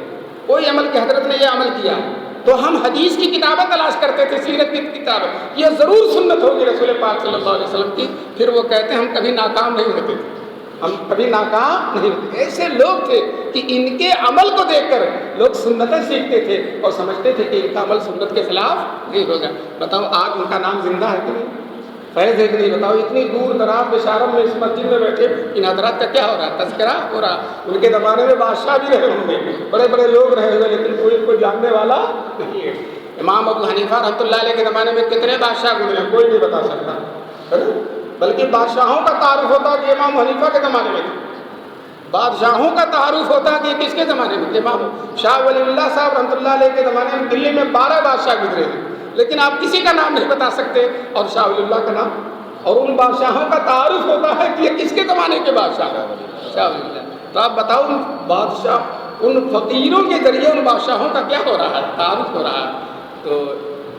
[SPEAKER 1] کوئی عمل کہ حضرت نے یہ عمل کیا تو ہم حدیث کی کتابیں تلاش کرتے تھے، سیرت کی کتابیں، یہ ضرور سنت ہوگی رسول پاک صلی اللہ علیہ وسلم کی۔ پھر وہ کہتے ہیں ہم کبھی ناکام نہیں ہوتے تھے، ہم کبھی ناکام نہیں ہوتے۔ ایسے لوگ تھے کہ ان کے عمل کو دیکھ کر لوگ سنتیں سیکھتے تھے اور سمجھتے تھے کہ ان کا عمل سنت کے خلاف نہیں ہوگا۔ بتاؤ آج ان کا نام زندہ ہے کہ نہیں، فیض ہے کہ نہیں؟ بتاؤ اتنی دور دراز بشارم میں اس مسجد میں بیٹھے ان حضرات کا کیا ہو رہا ہے؟ تذکرہ ہو رہا۔ ان کے زمانے میں بادشاہ بھی رہے ہوں گے، بڑے بڑے لوگ رہے ہوئے، لیکن کوئی ان کو جاننے والا نہیں ہے۔ امام ابو حنیفہ رحمۃ اللہ علیہ کے زمانے میں کتنے بادشاہ گزرے کوئی نہیں بتا سکتا، ہے نا؟ بلکہ بادشاہوں کا تعارف ہوتا کہ امام حنیفہ کے زمانے میں تھے، بادشاہوں کا تعارف ہوتا کہ کس کے زمانے میں تھے؟ امام شاہ ولی اللہ صاحب رحمۃ اللہ علیہ کے زمانے میں دلی میں 12 بادشاہ گزرے تھے، لیکن آپ کسی کا نام نہیں بتا سکتے، اور شاہ ولی اللہ کا نام، اور ان بادشاہوں کا تعارف ہوتا ہے کہ یہ کس کے زمانے کے بادشاہ ہیں؟ شاہ ولی اللہ۔ تو آپ بتاؤ ان بادشاہ، ان فقیروں کے ذریعے ان بادشاہوں کا کیا ہو رہا ہے؟ تعارف ہو رہا ہے۔ تو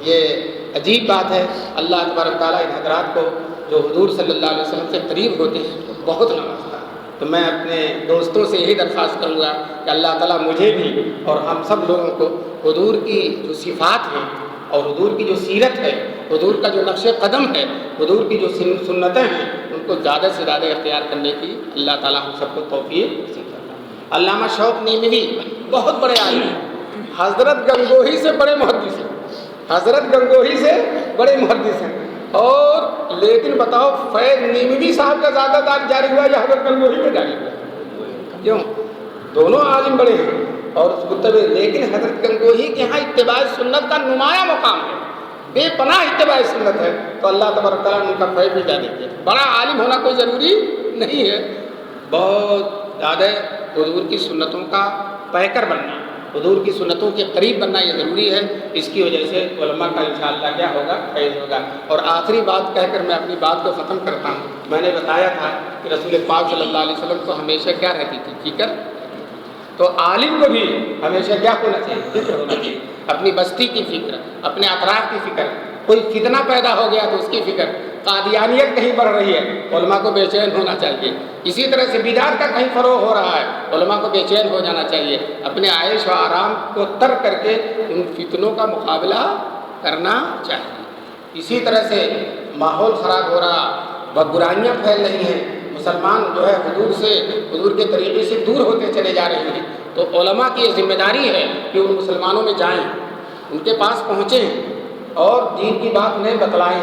[SPEAKER 1] یہ عجیب بات ہے۔ اللہ تبارک تعالیٰ ان حضرات کو جو حضور صلی اللہ علیہ وسلم سے قریب ہوتے ہیں بہت نوازتا ہے۔ تو میں اپنے دوستوں سے یہی درخواست کروں گا کہ اللہ تعالیٰ مجھے بھی اور ہم سب لوگوں کو حضور کی جو صفات ہیں اور حضور کی جو سیرت ہے، حضور کا جو نقش قدم ہے، حضور کی جو سنتیں ہیں، ان کو زیادہ سے زیادہ اختیار کرنے کی اللہ تعالیٰ ہم سب کو توفیق نصیب فرمائے۔ علامہ شوق نیموی بہت بڑے عالم ہیں، حضرت گنگوہی سے بڑے محدث ہیں، حضرت گنگوہی سے بڑے محدث ہیں، اور لیکن بتاؤ فیض نیموی صاحب کا زیادہ دار جاری ہوا یا حضرت گنگوہی کا جاری ہوا؟ کیوں؟ دونوں عالم بڑے ہیں اور لیکن حضرت گنگوہی کے یہاں اتباع سنت کا نمایاں مقام ہے، بے پناہ اتباع سنت ہے، تو اللہ تبارک تعالیٰ نے ان کا فیض بھی جاری کیا۔ بڑا عالم ہونا کوئی ضروری نہیں ہے، بہت زیادہ حضور کی سنتوں کا پیکر بننا، حضور کی سنتوں کے قریب بننا یہ ضروری ہے۔ اس کی وجہ سے علماء کا انشاءاللہ کیا ہوگا؟ فیض ہوگا۔ اور آخری بات کہہ کر میں اپنی بات کو ختم کرتا ہوں۔ میں نے بتایا تھا کہ رسول پاک صلی اللہ علیہ وسلم کو ہمیشہ کیا رہتی تھی؟ فکر۔ تو عالم کو بھی ہمیشہ کیا ہونا چاہیے؟ فکر ہونا چاہیے، اپنی بستی کی فکر، اپنے اطراف کی فکر، کوئی فتنہ پیدا ہو گیا تو اس کی فکر، قادیانیت کہیں بڑھ رہی ہے علماء کو بے چین ہونا چاہیے، اسی طرح سے بدعت کا کہیں فروغ ہو رہا ہے علماء کو بے چین ہو جانا چاہیے، اپنے عائش و آرام کو ترک کر کے ان فتنوں کا مقابلہ کرنا چاہیے۔ اسی طرح سے ماحول خراب ہو رہا، برائیاں پھیل رہی ہیں، مسلمان جو ہے حضور سے، حضور کے طریقے سے دور ہوتے چلے جا رہے ہیں، تو علماء کی یہ ذمہ داری ہے کہ ان مسلمانوں میں جائیں، ان کے پاس پہنچیں اور دین کی بات انہیں بتلائیں،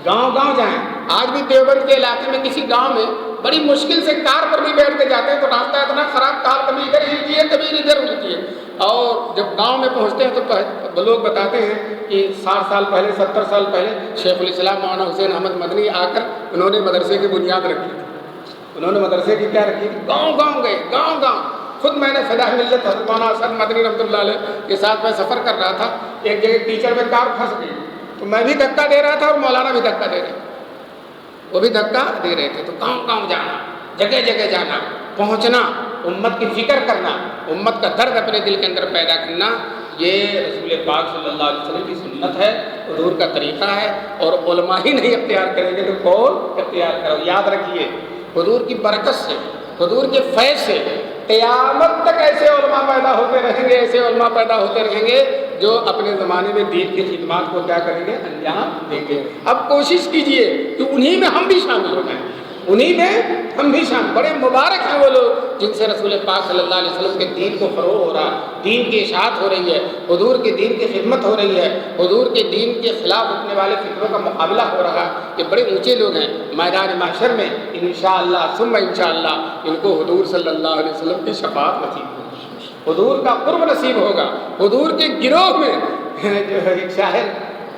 [SPEAKER 1] گاؤں گاؤں جائیں۔ آج بھی دیوبند کے علاقے میں کسی گاؤں میں بڑی مشکل سے کار پر بھی بیٹھ کے جاتے ہیں تو راستہ اتنا خراب، کار کبھی ادھر ہلتی ہے کبھی ادھر ہلتی ہے، اور جب گاؤں میں پہنچتے ہیں تو لوگ بتاتے ہیں کہ 60 سال پہلے 70 سال پہلے شیخ الاسلام مولانا حسین احمد مدنی آ کر انہوں نے مدرسے کی بنیاد رکھی تھی، انہوں نے مدرسے کی کیا رکھی تھی؟ گاؤں گاؤں گئے، گاؤں گاؤں۔ خود میں نے فلاح ملت حضرت مولانا حسن مدنی رحمۃ اللہ علیہ کے ساتھ میں سفر کر رہا تھا، ایک جگہ ٹیچر میں کار پھنس گئی تو میں بھی دھکا دے رہا تھا اور مولانا بھی دھکا دے رہے تھے، وہ بھی دھکا دے رہے تھے۔ تو گاؤں گاؤں جانا، جگہ جگہ جانا، پہنچنا، امت کی فکر کرنا، امت کا درد اپنے دل کے اندر پیدا کرنا، یہ رسول پاک صلی اللہ علیہ وسلم کی سنت ہے، حضور کا طریقہ ہے، اور علماء ہی نہیں اختیار کریں گے تو کون اختیار کرو؟ یاد رکھیے حضور کی برکت سے، حضور کے فیض سے قیامت تک ایسے علماء پیدا ہوتے رہیں گے، ایسے علماء پیدا ہوتے رہیں گے جو اپنے زمانے میں دین کی خدمات کو کیا کریں گے؟ انجام دیں گے۔ اب کوشش کیجئے کہ انہی میں ہم بھی شامل ہو جائیں، انہی میں ہم بھی شامل۔ بڑے مبارک ہیں وہ لوگ جن سے رسول پاک صلی اللہ علیہ وسلم کے دین کو فروغ ہو رہا، دین کی اشاعت ہو رہی ہے، حضور کے دین کی خدمت ہو رہی ہے، حضور کے دین کے خلاف اٹھنے والے فکروں کا مقابلہ ہو رہا۔ یہ بڑے اونچے لوگ ہیں، میدان محشر میں انشاءاللہ ثم انشاءاللہ ان کو حضور صلی اللہ علیہ وسلم کی شفاعت نصیب ہوگی، حضور کا قرب نصیب ہوگا۔ حضور کے گروہ میں جو ہے ایک شاعر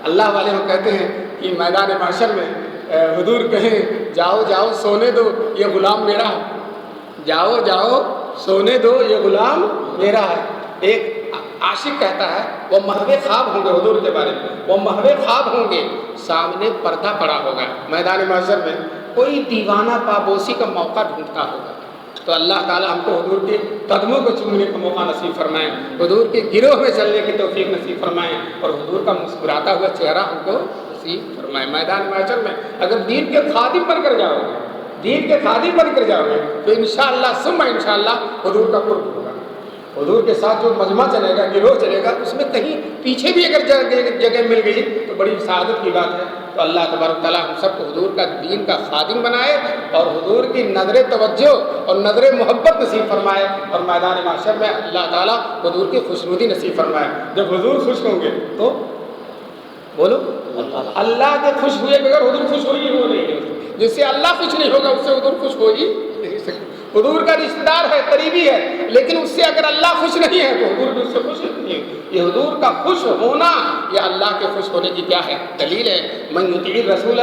[SPEAKER 1] اللہ والے وہ کہتے ہیں کہ میدان محشر میں حضور کہیں جاؤ جاؤ سونے دو یہ غلام میرا ہے، جاؤ جاؤ سونے دو یہ غلام میرا ہے۔ ایک عاشق کہتا ہے وہ محو خواب ہوں گے، حضور کے بارے میں وہ محو خواب ہوں گے، سامنے پردہ پڑا ہوگا میدان محشر میں، کوئی دیوانہ پابوسی کا موقع ڈھونڈتا ہوگا تو اللہ تعالیٰ ہم کو حضور کے قدموں کو چومنے کا موقع نصیب فرمائیں، حضور کے گروہ میں چلنے کی توفیق نصیب فرمائیں، اور حضور کا مسکراتا ہوا چہرہ ہم کو نصیب فرمائیں۔ میدان محشر میں اگر دین کے خادم بن کر جاؤ گے، دین کے خادم بن کر جاؤ گے تو انشاءاللہ ثم انشاءاللہ حضور کا قرب ہوگا۔ حضور کے ساتھ جو مجمع چلے گا، گروہ چلے گا، اس میں کہیں پیچھے بھی اگر جگہ مل گئی تو بڑی سعادت کی بات ہے۔ تو اللہ تبارک تعالیٰ ہم سب کو حضور کا دین کا خادم بنائے اور حضور کی نظر توجہ اور نظر محبت نصیب فرمائے، اور میدان محشر میں اللہ تعالیٰ حضور کی خوشنودی نصیب فرمائے۔ جب حضور خوش ہوں گے تو بولو اللہ کے خوش ہوئے بغیر حضور خوش ہو ہی نہیں ہے، جس سے اللہ خوش نہیں ہوگا اس سے حضور خوش ہو ہی نہیں سکتے۔ حضور کا رشتہ دار ہے، قریبی ہے، لیکن اس سے اگر اللہ خوش نہیں ہے تو حضور بھی اس سے خوش نہیں ہے۔ یہ حضور کا خوش ہونا یہ اللہ کے خوش ہونے کی کیا ہے؟ دلیل ہے۔ من یطیع الرسول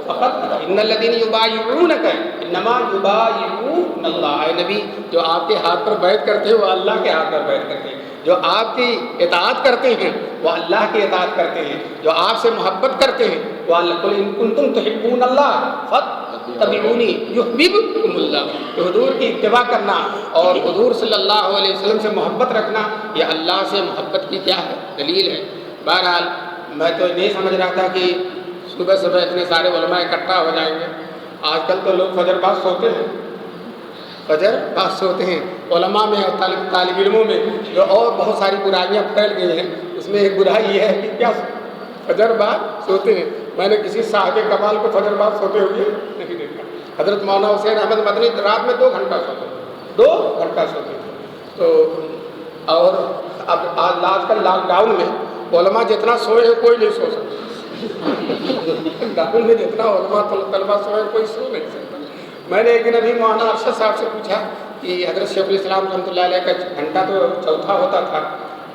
[SPEAKER 1] فقط ان الذین یبایعونک انما یبایعون اللہ۔ اے نبی، جو آپ کے ہاتھ پر بیعت کرتے ہیں وہ اللہ کے ہاتھ پر بیعت کرتے ہیں، جو آپ کی اطاعت کرتے ہیں وہ اللہ کی اطاعت کرتے ہیں، جو آپ سے محبت کرتے ہیں وہ اللہ قل ان کنتم تحبون اللہ فاتبعونی یحببکم اللہ۔ تو حضور کی اتباع کرنا اور حضور صلی اللہ علیہ وسلم سے محبت رکھنا یہ اللہ سے محبت کی کیا ہے؟ دلیل ہے۔ بہرحال میں تو نہیں سمجھ رہا تھا کہ صبح صبح اتنے سارے علماء اکٹھا ہو جائیں گے۔ آج کل تو لوگ فجر بعد سوتے ہیں، فجر بعد سوتے ہیں۔ علماء میں اور طالب علموں میں جو اور بہت ساری برائیاں پھیل گئی ہیں، اس میں ایک برائی یہ ہے کہ کیا فجر بعد سوتے ہیں۔ میں نے کسی صاحب کمال کو فجر بعد سوتے ہوئے نہیں دیکھا۔ حضرت مولانا حسین احمد مدنی رات میں 2 گھنٹہ سوتے تھے، 2 گھنٹہ سوتے تھے۔ تو اور اب آج کل لاک ڈاؤن میں علماء جتنا سوئے ہیں کوئی نہیں سو سکتا۔ لاک ڈاؤن میں جتنا علماء طلبہ سوئے کوئی سو نہیں سکتا۔ میں نے ایک دن ابھی مولانا ارشد صاحب سے پوچھا کہ حضرت شیخ الاسلام رحمۃ اللہ علیہ کا گھنٹہ تو چوتھا ہوتا تھا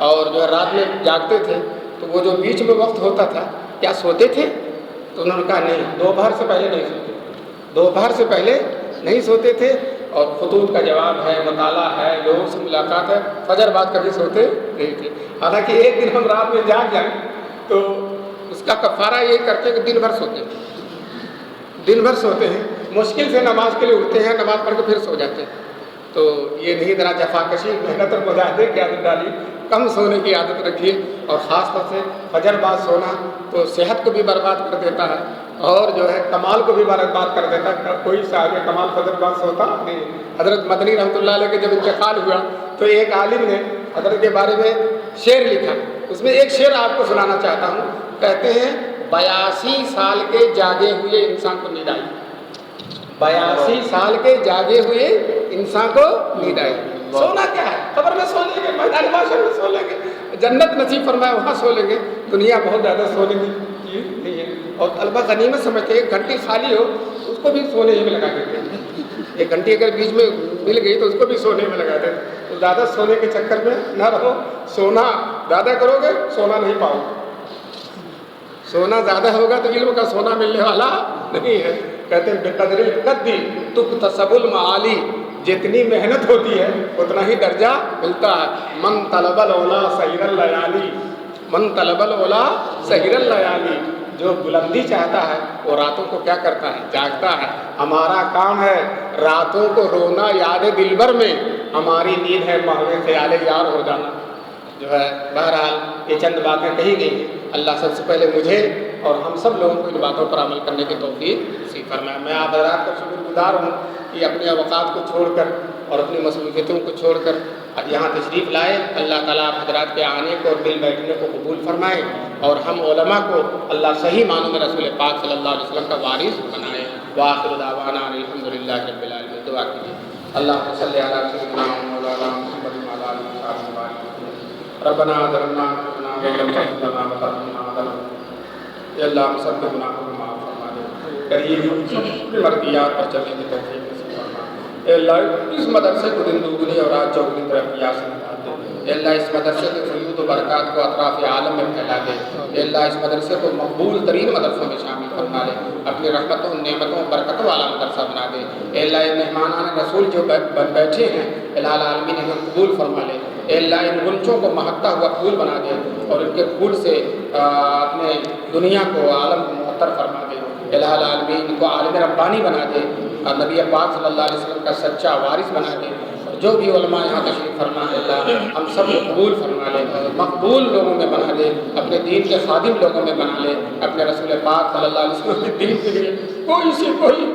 [SPEAKER 1] اور جو ہے رات میں جاگتے تھے، تو وہ جو بیچ میں وقت ہوتا تھا کیا سوتے تھے؟ تو انہوں نے کہا نہیں، دوپہر سے پہلے نہیں سوتے، دوپہر سے پہلے نہیں سوتے تھے۔ اور خطوط کا جواب ہے، مطالعہ ہے، لوگوں سے ملاقات ہے، فجر بعد کبھی سوتے نہیں تھے۔ حالانکہ ایک دن ہم رات میں جاگ جائیں تو اس کا کفارہ یہ کرتے ہیں کہ دن بھر سوتے ہیں، دن بھر سوتے ہیں، مشکل سے نماز کے لیے اٹھتے ہیں، نماز پڑھ کے پھر سو جاتے ہیں۔ تو یہ نہیں، ذرا جفاکشی محنت اور مجاہدے کی عادت ڈالی، کم سونے کی عادت رکھیے، اور خاص طور سے فجر بعد سونا تو صحت کو بھی برباد کر دیتا ہے اور جو ہے کمال کو بھی برباد کر دیتا ہے۔ کوئی صاحب کمال فجر بعد سوتا نہیں۔ حضرت مدنی رحمۃ اللہ علیہ کے جب انتقال ہوا تو ایک عالم نے حضرت کے بارے میں شعر لکھا، اس میں ایک شعر آپ کو سنانا چاہتا ہوں۔ کہتے ہیں 82 سال کے جاگے ہوئے انسان کو نیند آئی، 82 سال کے جاگے ہوئے انسان کو نیند آئی۔ سونا کیا ہے؟ قبر میں سو لیں گے، میدان محشر میں سو لیں گے، جنت نصیب فرمائے وہاں سو لیں گے۔ دنیا بہت زیادہ سونے کی چیز نہیں ہے، اور طلبہ غنیمت سمجھتے ہیں، 1 گھنٹی خالی ہو اس کو بھی سونے ہی میں لگا دیتے ہیں۔ 1 گھنٹی اگر بیچ میں مل گئی تو اس کو بھی سونے میں لگا دیتے ہیں۔ تو زیادہ سونے کے چکر میں نہ رہو، سونا زیادہ کرو گے سونا نہیں پاؤ گے، سونا زیادہ ہوگا تو علم کا سونا ملنے والا نہیں ہے۔ کہتے ہیں بقدر القد تکتسب المعالی، جتنی محنت ہوتی ہے اتنا ہی درجہ ملتا ہے۔ من طلب العلا سحر اللیالی، من طلب العلا سحر اللیالی، جو بلندی چاہتا ہے وہ راتوں کو کیا کرتا ہے؟ جاگتا ہے۔ ہمارا کام ہے راتوں کو رونا یاد دلبر میں، ہماری نیند ہے محو خیال یار ہو جانا۔ جو ہے بہرحال یہ چند باتیں کہی گئی ہیں۔ اللہ سب سے پہلے مجھے اور ہم سب لوگوں کو ان باتوں پر عمل کرنے کی توفیق نصیب فرمائے۔ میں آپ حضرات کا شکر گزار ہوں کہ اپنے اوقات کو چھوڑ کر اور اپنی مصروفیتوں کو چھوڑ کر یہاں تشریف لائے۔ اللہ تعالیٰ آپ حضرات کے آنے کو اور مل بیٹھنے کو قبول فرمائے، اور ہم علماء کو اللہ صحیح معنوں میں رسول پاک صلی اللہ علیہ وسلم کا وارث بنائے۔ وآخر دعوانا الحمدللہ رب العالمین۔ دعا کیجیے۔ اللہم صلی علی سیدنا مولانا محمد وعلی آلہ وصحبہ وسلم۔ ربنا ظلمنا انفسنا وان لم تغفر لنا وترحمنا لنكونن اے اللہ ہم سب کے گناہوں کو معاف فرما دے، قریب مرضیات پر چلنے کی توفیق نصیب فرما۔ اے اللہ اس مدرسے کو دن دوگنی اور رات چوگنی ترقیات سے نکال دے۔ اے اللہ اس مدرسے کے فیوض و برکات کو اطراف عالم میں پھیلا دے۔ اے اللہ اس مدرسے کو مقبول ترین مدرسوں میں شامل فرما دے، اپنی رحمتوں نعمتوں برکتوں والا مدرسہ بنا دے۔ اے اللہ یہ مہمانان رسول جو بیٹھے ہیں الہ العالمین انہیں قبول فرما لے۔ اے اللہ ان غنچوں کو مہکتا ہوا پھول بنا دے، اور ان کے پھول سے اپنے دنیا کو عالم کو معطر فرما دے۔ الہ العالمین کو عالم ربانی بنا دے اور نبی پاک صلی اللہ علیہ وسلم کا سچا وارث بنا دے. جو بھی علماء یہاں تشریف فرما ہے اللہ ہم سب کو قبول فرما لے, مقبول لوگوں میں بنا لے, اپنے دین کے خادم لوگوں میں بنا لے, اپنے رسول پاک صلی اللہ علیہ وسلم کے دین کے لیے کوئی سے کوئی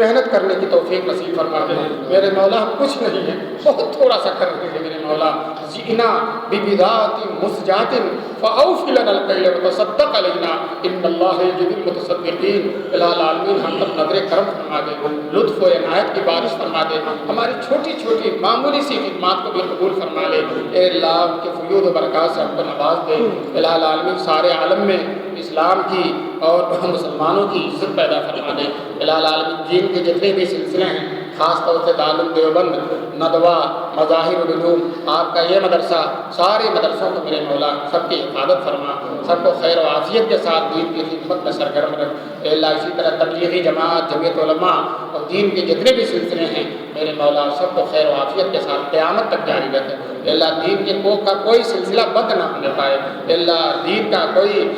[SPEAKER 1] محنت کرنے کی توفیق نصیب فرما دے. میرے مولا کچھ نہیں ہے, بہت تھوڑا سا کر رہے ہیں میرے مولا. جئنا ببضاعۃ مزجاۃ فاوف لنا الکیل وتصدق علینا ان اللہ یجزی المتصدقین. الہ العالمین ہم پر نظر کرم فرما دے, لطف و عنایت کی بارش فرما دے, ہماری چھوٹی چھوٹی معمولی سی خدمات کو بھی قبول فرما لے. اے اللہ ان کے فیوض و برکات سے ہم کو نواز دے. الہ العالمین سارے عالم میں اسلام کی اور مسلمانوں کی عزت پیدا فرما دے. الہ العالمین دین کے جتنے بھی سلسلے ہیں خاص طور سے دارالعلوم دیوبند, ندوہ, مظاہر العلوم, آپ کا یہ مدرسہ, سارے مدرسوں کو میرے مولا سب کی حفاظت فرما, سب کو خیر و عافیت کے ساتھ دین کی خدمت میں سرگرم رکھ. اے اللہ اسی طرح تبلیغی جماعت, جمعیت علماء اور دین کے جتنے بھی سلسلے ہیں میرے مولا سب کو خیر و عافیت کے ساتھ قیامت تک جاری رکھے. اے اللہ دین کے کا کوئی سلسلہ بند نہ ہونے پائے. اے اللہ دین کا کوئی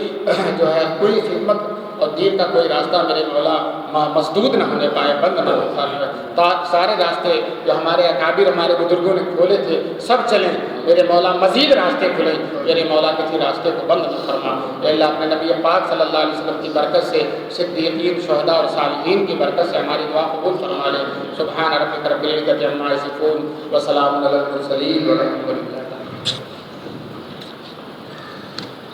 [SPEAKER 1] جو ہے کوئی خدمت اور دین کا کوئی راستہ میرے مولا مسدود نہ ہونے پائے, بند نہ ہو پائے. سارے راستے جو ہمارے اکابر ہمارے بزرگوں نے کھولے تھے سب چلیں میرے مولا, مزید راستے کھلیں میرے مولا, کسی راستے کو بند نہ فرما. اے اللہ اپنے نبی پاک صلی اللہ علیہ وسلم کی برکت سے, صدیقین, شہداء اور صالحین کی برکت سے ہماری دعا قبول فرما لے. سبحان ربک رب العزۃ عما یصفون وسلام علی المرسلین والحمد للہ.